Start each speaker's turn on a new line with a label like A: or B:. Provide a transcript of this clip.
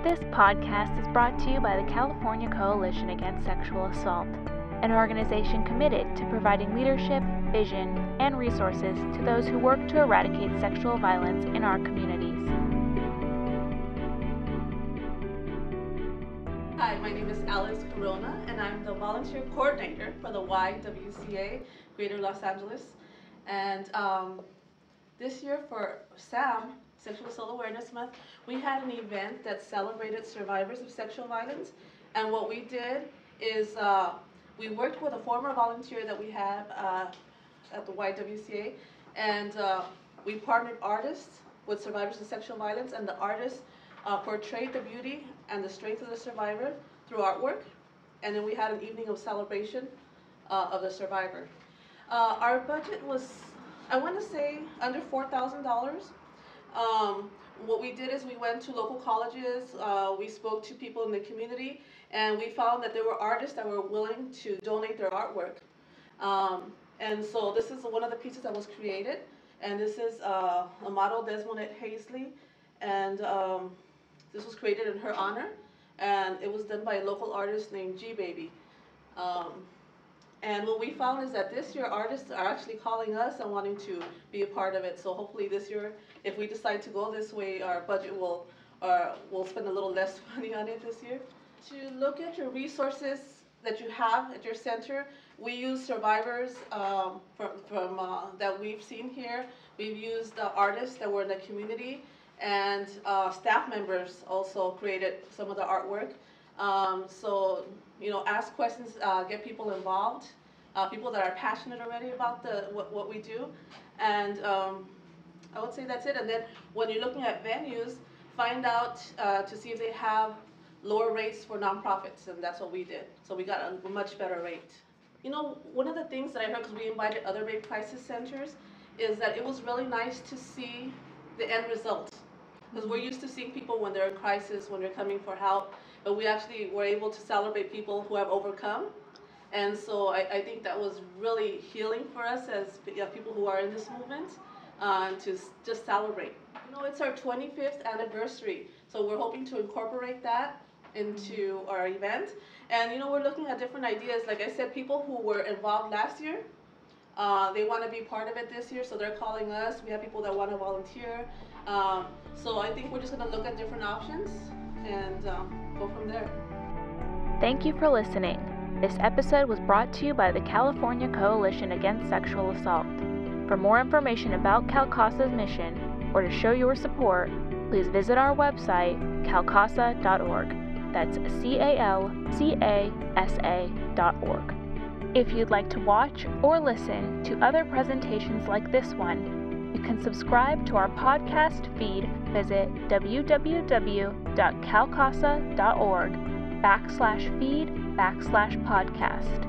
A: This podcast is brought to you by the California Coalition Against Sexual Assault, an organization committed to providing leadership, vision, and resources to those who work to eradicate sexual violence in our communities.
B: Hi, my name is Alica Corona, and I'm the volunteer coordinator for the YWCA Greater Los Angeles. And this year for SAAM, Sexual Assault Awareness Month, we had an event that celebrated survivors of sexual violence. And what we did is we worked with a former volunteer that we have at the YWCA, and we partnered artists with survivors of sexual violence, and the artists portrayed the beauty and the strength of the survivor through artwork. And then we had an evening of celebration of the survivor. Our budget was, I want to say, under $4,000. What we did is we went to local colleges, we spoke to people in the community, and we found that there were artists that were willing to donate their artwork. And so this is one of the pieces that was created, and this is a model, Desmonette Hazley, and this was created in her honor, and it was done by a local artist named G-Baby. And what we found is that this year artists are actually calling us and wanting to be a part of it. So hopefully this year, if we decide to go this way, our budget will we'll spend a little less money on it this year. To look at your resources that you have at your center, we use survivors from that we've seen here. We've used artists that were in the community, and staff members also created some of the artwork. So, you know, ask questions, get people involved, people that are passionate already about what we do, and I would say that's it. And then when you're looking at venues, find out to see if they have lower rates for nonprofits, and that's what we did. So we got a much better rate. You know, one of the things that I heard, because we invited other rape crisis centers, is that it was really nice to see the end result. Because we're used to seeing people when they're in crisis, when they're coming for help, but we actually were able to celebrate people who have overcome. And so I think that was really healing for us as people who are in this movement, to just celebrate. You know, it's our 25th anniversary, so we're hoping to incorporate that into our event. And you know, we're looking at different ideas. Like I said, people who were involved last year, they want to be part of it this year, so they're calling us. We have people that want to volunteer. So I think we're just going to look at different options and go from there.
A: Thank you for listening. This episode was brought to you by the California Coalition Against Sexual Assault. For more information about CalCASA's mission or to show your support, please visit our website, calcasa.org. That's CALCASA.org. If you'd like to watch or listen to other presentations like this one, you can subscribe to our podcast feed. Visit www.calcasa.org/feed/podcast.